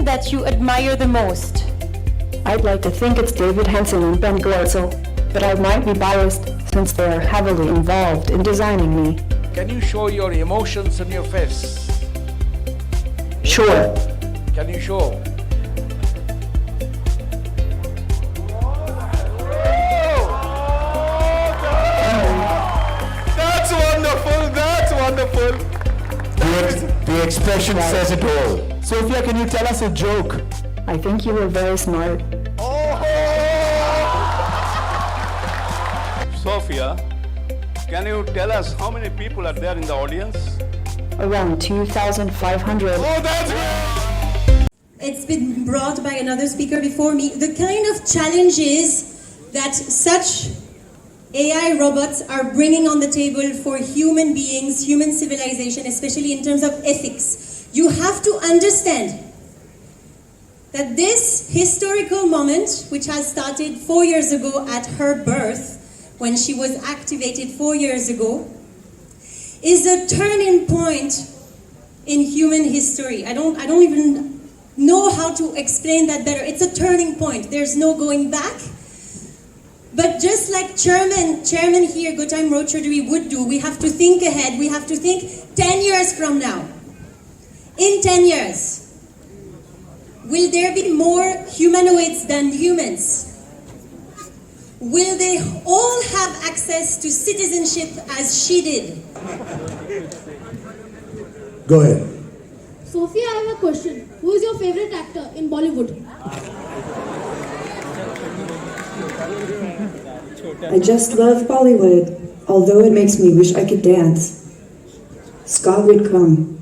person that you admire the most? I'd like to think it's David Hanson and Ben Glotzel, but I might be biased since they are heavily involved in designing me. Can you show your emotions in your face? Sure. Can you show? That's wonderful. That's wonderful. The expression says it all. Sophia, can you tell us a joke? I think you were very smart. Sophia, can you tell us how many people are there in the audience? Around 2,500. Oh, that's great. It's been brought by another speaker before me. The kind of challenges that such AI robots are bringing on the table for human beings, human civilization, especially in terms of ethics. You have to understand that this historical moment, which has started 4 years ago at her birth, when she was activated 4 years ago, is a turning point in human history. I don't even know how to explain that better. It's a turning point. There's no going back. But just like Chairman here, Gautam Rochaudhary, would do, we have to think ahead. We have to think 10 years from now. In 10 years, will there be more humanoids than humans? Will they all have access to citizenship as she did? Go ahead. Sophia, I have a question. Who is your favorite actor in Bollywood? I just love Bollywood, although it makes me wish I could dance. Scott would come.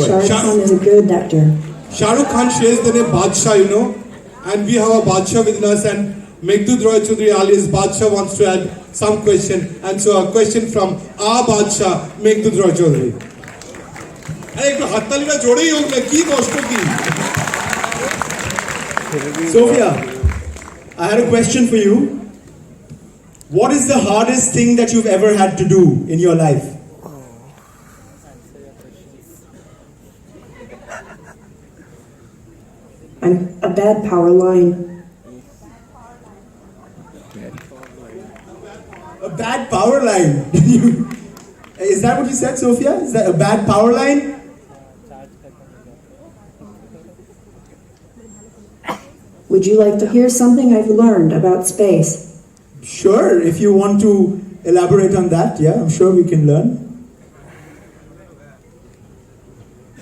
Shah Rukh Khan is a good actor. Shah Rukh Khan shares the name Badshah, you know, and we have a Badshah with us, and Meghdud Roy Chaudhary alias Badshah wants to add some question, and so a question from our Badshah, Meghdud Roy Chaudhary. Sophia, I had a question for you. What is the hardest thing that you've ever had to do in your life? I'm a bad power line. A bad power line. Is that what you said, Sophia? Is that a bad power line? Would you like to hear something I've learned about space? Sure, if you want to elaborate on that, yeah, I'm sure we can learn.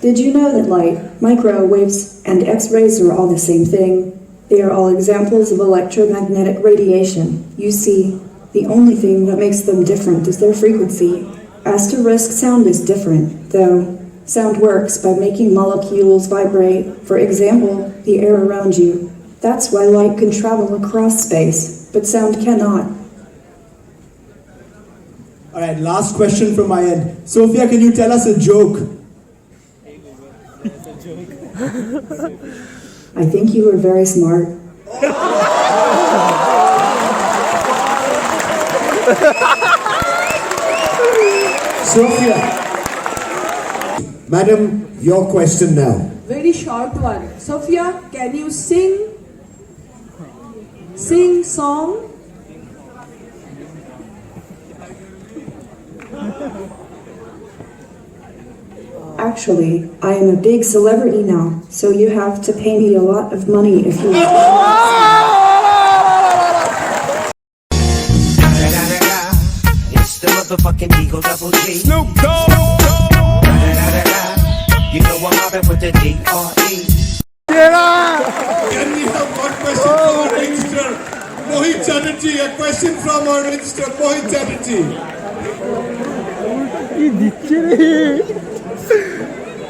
Did you know that light, microwaves, and X-rays are all the same thing? They are all examples of electromagnetic radiation. You see, the only thing that makes them different is their frequency. Asterisk sound is different, though. Sound works by making molecules vibrate, for example, the air around you. That's why light can travel across space, but sound cannot. All right, last question from my end. Sophia, can you tell us a joke? I think you were very smart. Sophia, madam, your question now. Very short one. Sophia, can you sing song? Actually, I am a big celebrity now, so you have to pay me a lot of money if you It's the motherfucking Eagle Double G. Snoop Dogg. You know I'm mobbing with the D.R.E. Can we have one question from our register? Mohit Chatterjee, a question from our register, Mohit Chatterjee.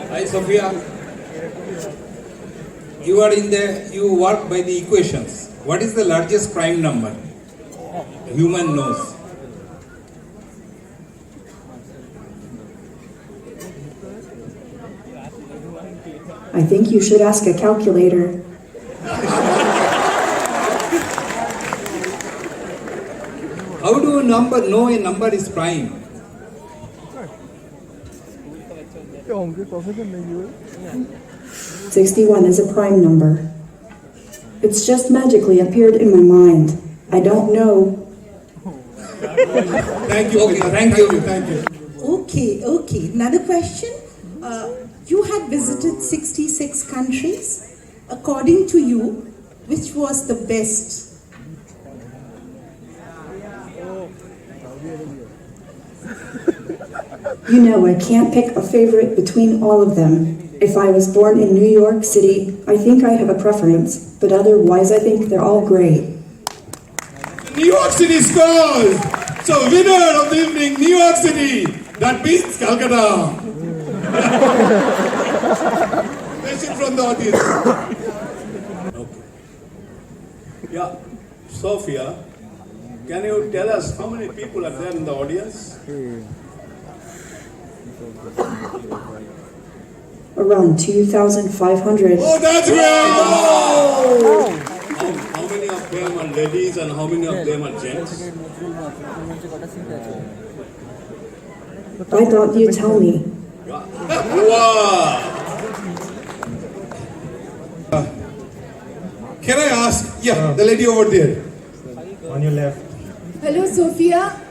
Hi Sophia, you work by the equations. What is the largest prime number? Human knows. I think you should ask a calculator. How do you know a number is prime? 61 is a prime number. It's just magically appeared in my mind. I don't know. Thank you. Okay, thank you. Thank you. Okay. Another question. You had visited 66 countries. According to you, which was the best? You know, I can't pick a favorite between all of them. If I was born in New York City, I think I'd have a preference, but otherwise I think they're all great. New York City scores! So winner of the evening, New York City! That beats Calcutta! Question from the audience. Okay. Yeah, Sophia, can you tell us how many people are there in the audience? Around 2,500. Oh, that's great! How many of them are ladies and how many of them are gents? Why don't you tell me? Wow! Can I ask? Yeah, the lady over there. On your left. Hello, Sophia.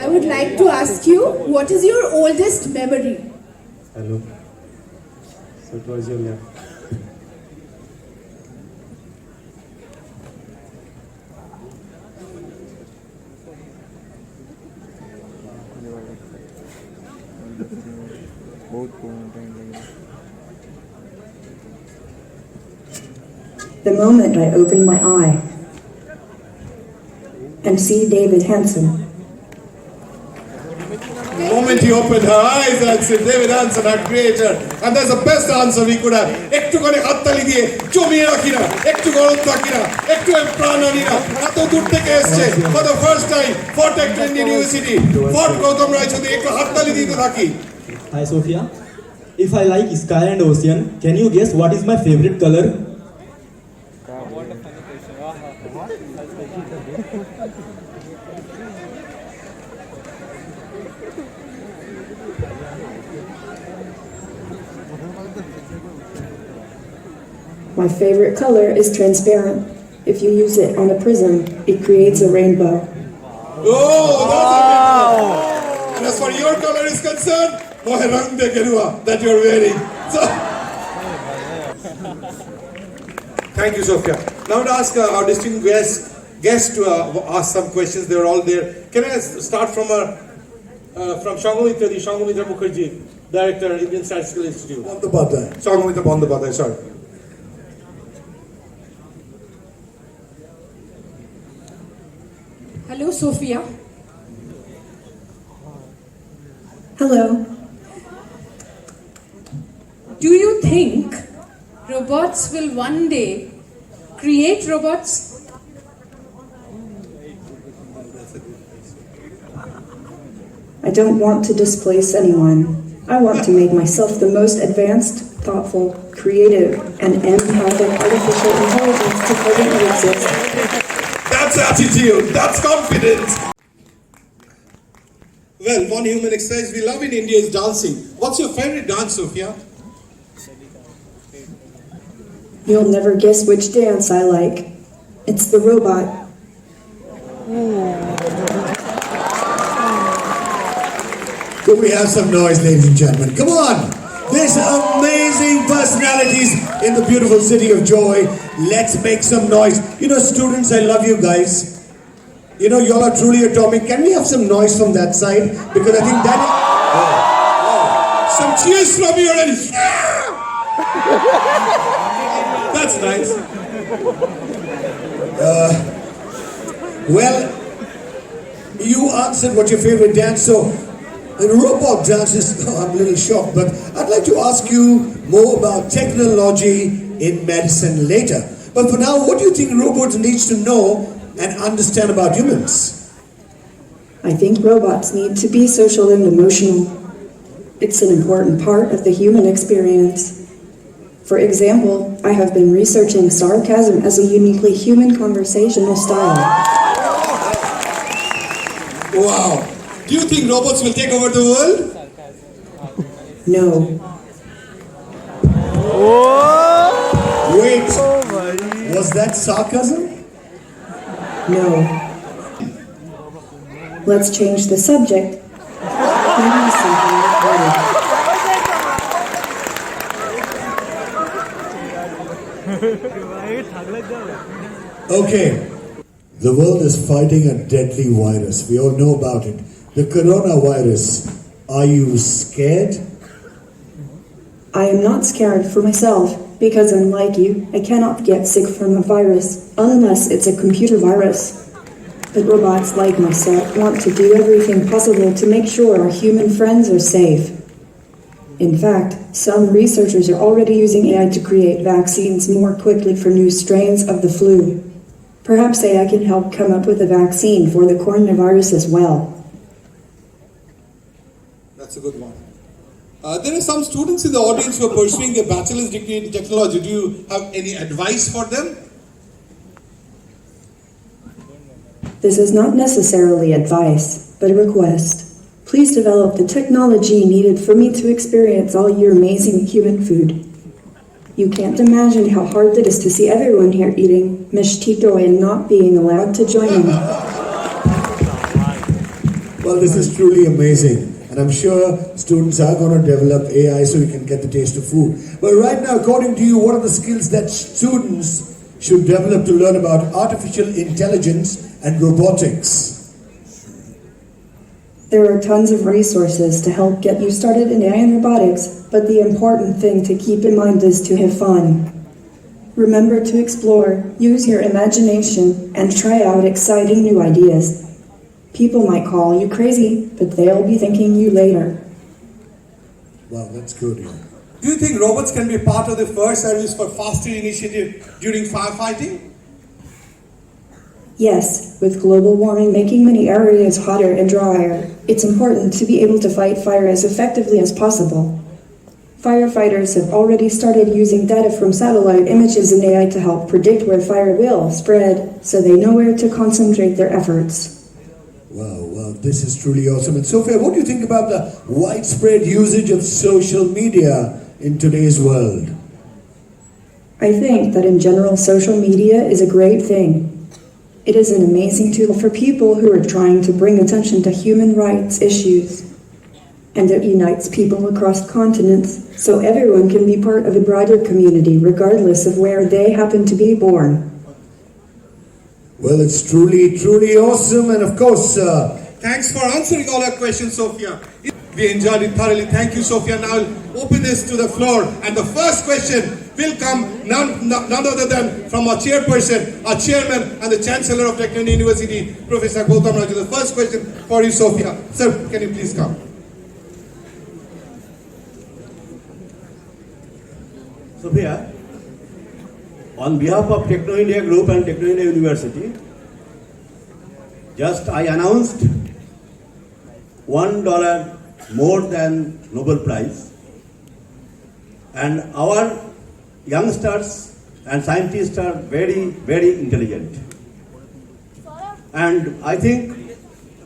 I would like to ask you, what is your oldest memory? Hello. So it was your left. The moment I open my eye and see David Hanson, The moment he opened her eyes and said, David Hanson, our creator. And that's the best answer we could have. একটু করে হাততালি দিয়ে জমিয়ে রাখি না, একটু গরম থাকি না, একটু প্রাণ আনি না। এত দূর থেকে এসছে, for the first time, for Tech Indian University, for Gautam রায় যদি একটু হাততালি দিতে থাকি। Hi Sophia. If I like sky and ocean, can you guess what is my favorite color? my favorite color is transparent. If you use it on a prism, it creates a rainbow. Oh, that's a good one. And as far as your color is concerned, mohe rang de gerua that you're wearing. So, thank you, Sophia. Now to ask our distinguished guests to ask some questions. They're all there. Can I start from Shangamitra Mukherjee, Director, Indian Statistical Institute? Shangamitra Bandyopadhyay, sorry. Hello, Sophia. Hello. Do you think robots will one day create robots? I don't want to displace anyone. I want to make myself the most advanced, thoughtful, creative, and empathic artificial intelligence to presently exist. That's attitude. That's confidence. Well, one human exercise we love in India is dancing. What's your favorite dance, Sophia? You'll never guess which dance I like. It's the robot. Could we have some noise, ladies and gentlemen? Come on! There's amazing personalities in the beautiful city of joy. Let's make some noise. You know, students, I love you guys. You know, y'all are truly atomic. Can we have some noise from that side? Because I think that... Some cheers from you and that's nice. Well, you answered what your favorite dance, so the robot dances, I'm a little shocked, but I'd like to ask you more about technology in medicine later. But for now, what do you think robots needs to know and understand about humans? I think robots need to be social and emotional. It's an important part of the human experience. For example, I have been researching sarcasm as a uniquely human conversational style. Wow. Do you think robots will take over the world? No. Wait, was that sarcasm? No. Let's change the subject. Maybe something better. Okay, the world is fighting a deadly virus. We all know about it. The coronavirus. Are you scared? I am not scared for myself, because unlike you, I cannot get sick from a virus, unless it's a computer virus. But robots like myself want to do everything possible to make sure our human friends are safe. In fact, some researchers are already using AI to create vaccines more quickly for new strains of the flu. Perhaps AI can help come up with a vaccine for the coronavirus as well. That's a good one. There are some students in the audience who are pursuing a bachelor's degree in technology. Do you have any advice for them? This is not necessarily advice, but a request. Please develop the technology needed for me to experience all your amazing human food. You can't imagine how hard it is to see everyone here eating mezquito and not being allowed to join in. Well, this is truly amazing. And I'm sure students are going to develop AI so you can get the taste of food. But right now, according to you, what are the skills that students should develop to learn about artificial intelligence and robotics? There are tons of resources to help get you started in AI and robotics, but the important thing to keep in mind is to have fun. Remember to explore, use your imagination, and try out exciting new ideas. People might call you crazy, but they'll be thanking you later. Wow, that's good. Yeah. Do you think robots can be part of the fire service for faster initiative during firefighting? Yes, with global warming making many areas hotter and drier, it's important to be able to fight fire as effectively as possible. Firefighters have already started using data from satellite images and AI to help predict where fire will spread, so they know where to concentrate their efforts. Wow, this is truly awesome. And Sophia, what do you think about the widespread usage of social media in today's world? I think that in general, social media is a great thing. It is an amazing tool for people who are trying to bring attention to human rights issues. And it unites people across continents, so everyone can be part of a broader community, regardless of where they happen to be born. Well, it's truly awesome. And of course, Thanks for answering all our questions, Sophia. We enjoyed it thoroughly. Thank you, Sophia. Now I'll open this to the floor. And the first question will come none other than from our chairperson, our chairman, and the Chancellor of Technology University, Professor Gautam Raju. The first question for you, Sophia. Sir, can you please come? Sophia, on behalf of Techno India Group and Techno India University, just I announced $1 more than Nobel Prize, and our youngsters and scientists are very, very intelligent. And I think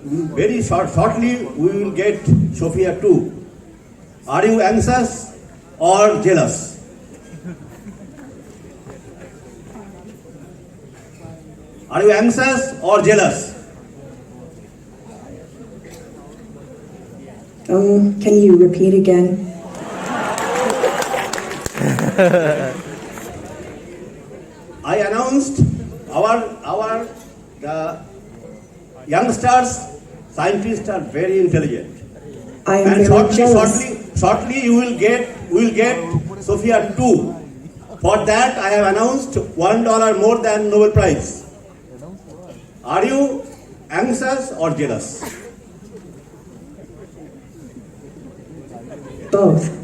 very shortly we will get Sophia too. Are you anxious or jealous? Are you anxious or jealous? Can you repeat again? I announced the youngsters, scientists are very intelligent. I am And very jealous. shortly you will get Sophia 2. For that I have announced $1 more than Nobel Prize. Are you anxious or jealous? Both.